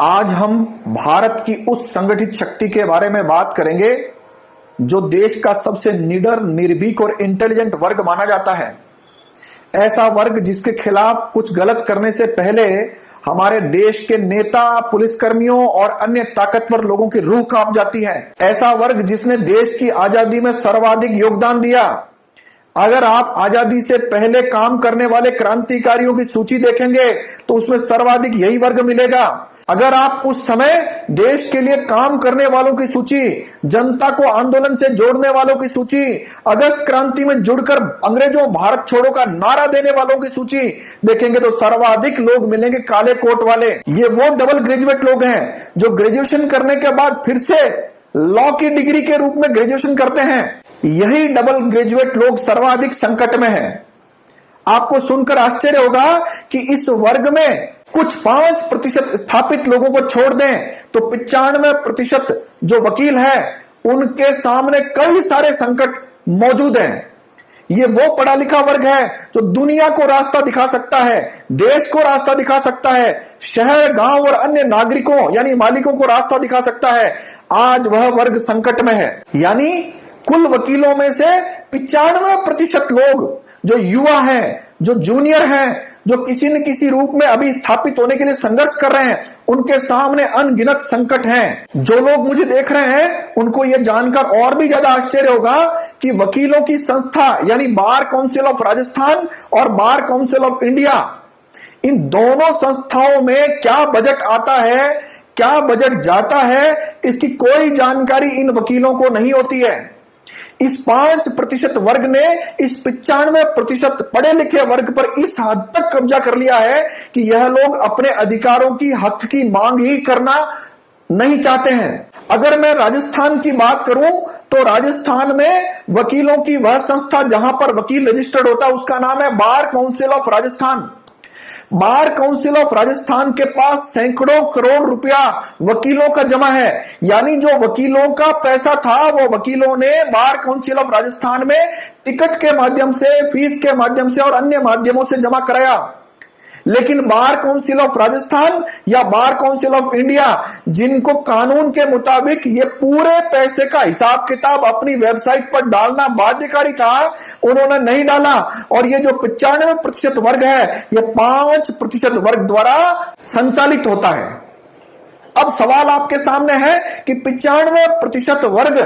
आज हम भारत की उस संगठित शक्ति के बारे में बात करेंगे जो देश का सबसे निडर, निर्भीक और इंटेलिजेंट वर्ग माना जाता है। ऐसा वर्ग जिसके खिलाफ कुछ गलत करने से पहले हमारे देश के नेता, पुलिसकर्मियों और अन्य ताकतवर लोगों की रूह कांप जाती है। ऐसा वर्ग जिसने देश की आजादी में सर्वाधिक योगदान दिया। अगर आप आजादी से पहले काम करने वाले क्रांतिकारियों की सूची देखेंगे तो उसमें सर्वाधिक यही वर्ग मिलेगा। अगर आप उस समय देश के लिए काम करने वालों की सूची, जनता को आंदोलन से जोड़ने वालों की सूची, अगस्त क्रांति में जुड़कर अंग्रेजों भारत छोड़ो का नारा देने वालों की सूची देखेंगे तो सर्वाधिक लोग मिलेंगे काले कोट वाले। ये वो डबल ग्रेजुएट लोग हैं जो ग्रेजुएशन करने के बाद फिर से लॉ की डिग्री के रूप में ग्रेजुएशन करते हैं। यही डबल ग्रेजुएट लोग सर्वाधिक संकट में हैं। आपको सुनकर आश्चर्य होगा कि इस वर्ग में कुछ 5% स्थापित लोगों को छोड़ दें तो 95% जो वकील हैं उनके सामने कई सारे संकट मौजूद हैं। ये वो पढ़ा लिखा वर्ग है जो दुनिया को रास्ता दिखा सकता है, देश को रास्ता दिखा सकता है, शहर, गांव और अन्य नागरिकों यानी मालिकों को रास्ता दिखा सकता है। आज वह वर्ग संकट में है। यानी कुल वकीलों में से 95% लोग जो युवा हैं, जो जूनियर हैं, जो किसी न किसी रूप में अभी स्थापित होने के लिए संघर्ष कर रहे हैं, उनके सामने अनगिनत संकट हैं। जो लोग मुझे देख रहे हैं उनको यह जानकर और भी ज्यादा आश्चर्य होगा कि वकीलों की संस्था यानी बार काउंसिल ऑफ राजस्थान और बार काउंसिल ऑफ इंडिया, इन दोनों संस्थाओं में क्या बजट आता है, क्या बजट जाता है, इसकी कोई जानकारी इन वकीलों को नहीं होती है। इस 5% वर्ग ने इस 95% पढ़े लिखे वर्ग पर इस हद तक कब्जा कर लिया है कि यह लोग अपने अधिकारों की, हक की मांग ही करना नहीं चाहते हैं। अगर मैं राजस्थान की बात करूं तो राजस्थान में वकीलों की वह संस्था जहां पर वकील रजिस्टर्ड होता है उसका नाम है bar council of Rajasthan. Bar council of Rajasthan के पास सैकड़ों करोड़ रुपया वकीलों का जमा है। यानी जो वकीलों का पैसा था वो वकीलों ने बार काउंसिल ऑफ राजस्थान में टिकट के माध्यम से, फीस के माध्यम से और अन्य माध्यमों से जमा कराया। लेकिन बार काउंसिल ऑफ राजस्थान या बार काउंसिल ऑफ इंडिया, जिनको कानून के मुताबिक ये पूरे पैसे का हिसाब किताब अपनी वेबसाइट पर डालना बाध्यकारी था, उन्होंने नहीं डाला। और ये जो 95% वर्ग है ये 5% वर्ग द्वारा संचालित होता है। अब सवाल आपके सामने है कि 95% वर्ग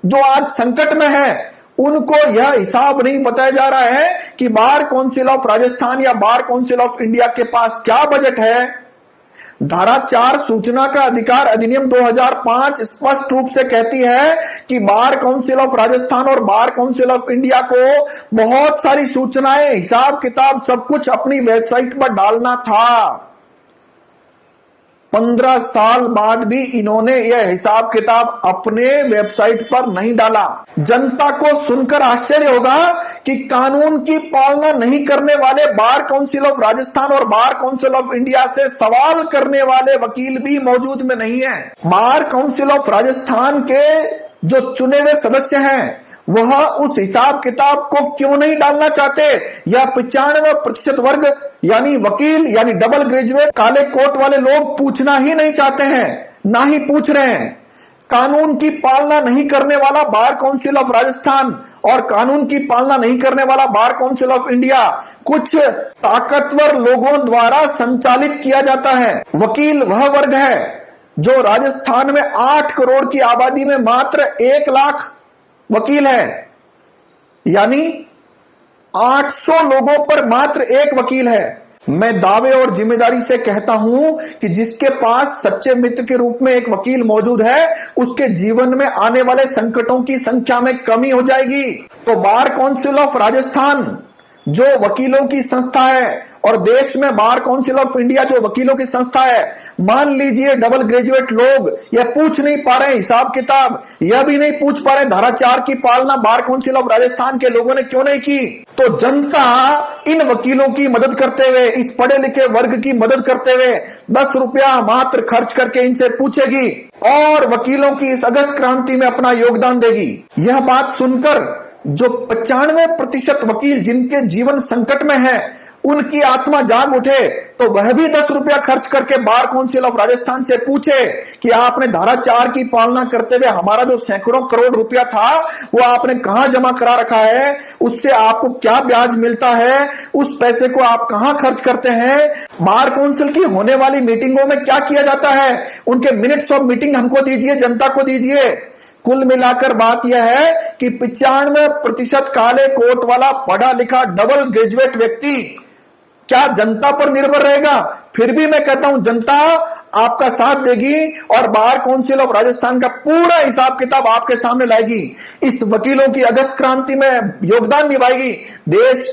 जो आज संकट में है उनको यह हिसाब नहीं बताया जा रहा है कि बार काउंसिल ऑफ राजस्थान या बार काउंसिल ऑफ इंडिया के पास क्या बजट है। धारा 4 सूचना का अधिकार अधिनियम 2005 स्पष्ट रूप से कहती है कि बार काउंसिल ऑफ राजस्थान और बार काउंसिल ऑफ इंडिया को बहुत सारी सूचनाएं, हिसाब किताब सब कुछ अपनी वेबसाइट पर डालना था। 15 साल बाद भी इन्होंने यह हिसाब किताब अपने वेबसाइट पर नहीं डाला। जनता को सुनकर आश्चर्य होगा कि कानून की पालना नहीं करने वाले बार काउंसिल ऑफ राजस्थान और बार काउंसिल ऑफ इंडिया से सवाल करने वाले वकील भी मौजूद में नहीं है। बार काउंसिल ऑफ राजस्थान के जो चुने हुए सदस्य हैं वह उस हिसाब किताब को क्यों नहीं डालना चाहते? या 95% वर्ग यानी वकील यानी डबल ग्रेजुएट, काले कोट वाले लोग पूछना ही नहीं चाहते हैं, ना ही पूछ रहे हैं। कानून की पालना नहीं करने वाला बार काउंसिल ऑफ राजस्थान और कानून की पालना नहीं करने वाला बार काउंसिल ऑफ इंडिया कुछ ताकतवर लोगों द्वारा संचालित किया जाता है। वकील वह वर्ग है जो राजस्थान में 8 करोड़ की आबादी में मात्र 1 लाख वकील है। यानी 800 लोगों पर मात्र एक वकील है। मैं दावे और जिम्मेदारी से कहता हूं कि जिसके पास सच्चे मित्र के रूप में एक वकील मौजूद है उसके जीवन में आने वाले संकटों की संख्या में कमी हो जाएगी। तो बार काउंसिल ऑफ राजस्थान जो वकीलों की संस्था है और देश में बार काउंसिल ऑफ इंडिया जो वकीलों की संस्था है, मान लीजिए डबल ग्रेजुएट लोग यह पूछ नहीं पा रहे हिसाब किताब, यह भी नहीं पूछ पा रहे धारा 4 की पालना बार काउंसिल ऑफ राजस्थान के लोगों ने क्यों नहीं की, तो जनता इन वकीलों की मदद करते हुए, इस पढ़े लिखे वर्ग की मदद करते हुए 10 रुपया मात्र खर्च करके इनसे पूछेगी और वकीलों की इस अगस्त क्रांति में अपना योगदान देगी। यह बात सुनकर जो 95% वकील जिनके जीवन संकट में है उनकी आत्मा जाग उठे तो वह भी 10 रुपया खर्च करके बार काउंसिल ऑफ राजस्थान से पूछे कि आपने धारा 4 की पालना करते हुए हमारा जो सैकड़ों करोड़ रुपया था वो आपने कहां जमा करा रखा है, उससे आपको क्या ब्याज मिलता है, उस पैसे को आप कहां खर्च करते हैं, बार काउंसिल की होने वाली मीटिंगों में क्या किया जाता है, उनके मिनट्स ऑफ मीटिंग हमको दीजिए, जनता को दीजिए। कुल मिलाकर बात यह है कि 95% काले कोट वाला पढ़ा लिखा डबल ग्रेजुएट व्यक्ति क्या जनता पर निर्भर रहेगा? फिर भी मैं कहता हूं जनता आपका साथ देगी और बार काउंसिल ऑफ राजस्थान का पूरा हिसाब किताब आपके सामने लाएगी। इस वकीलों की अगस्त क्रांति में योगदान निभाएगी। देश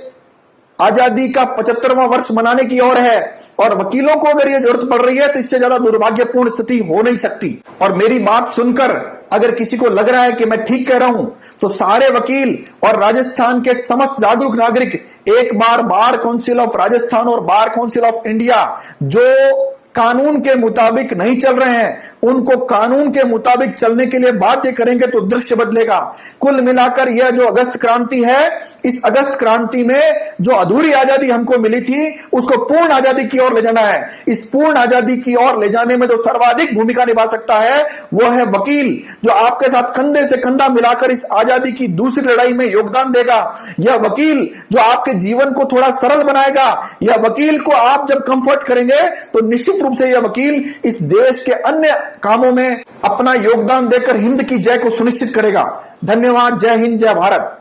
आजादी का 75वां वर्ष मनाने की ओर है और वकीलों को अगर ये जरूरत पड़ रही है तो इससे ज्यादा दुर्भाग्यपूर्ण स्थिति हो नहीं सकती। और मेरी बात सुनकर अगर किसी को लग रहा है कि मैं ठीक कह रहा हूं तो सारे वकील और राजस्थान के समस्त जागरूक नागरिक एक बार बार काउंसिल ऑफ राजस्थान और बार काउंसिल ऑफ इंडिया जो कानून के मुताबिक नहीं चल रहे हैं उनको कानून के मुताबिक चलने के लिए बाध्य करेंगे तो दृश्य बदलेगा। कुल मिलाकर यह जो अगस्त क्रांति है, इस अगस्त क्रांति में जो अधूरी आजादी हमको मिली थी उसको पूर्ण आजादी की ओर ले जाना है। इस पूर्ण आजादी की ओर ले जाने में जो सर्वाधिक भूमिका निभा सकता है वो है वकील, जो आपके साथ कंधे से कंधा मिलाकर इस आजादी की दूसरी लड़ाई में योगदान देगा। यह वकील जो आपके जीवन को थोड़ा सरल बनाएगा, यह वकील को आप जब कंफर्ट करेंगे तो निश्चित रूप से यह वकील इस देश के अन्य कामों में अपना योगदान देकर हिंद की जय को सुनिश्चित करेगा। धन्यवाद। जय हिंद, जय भारत।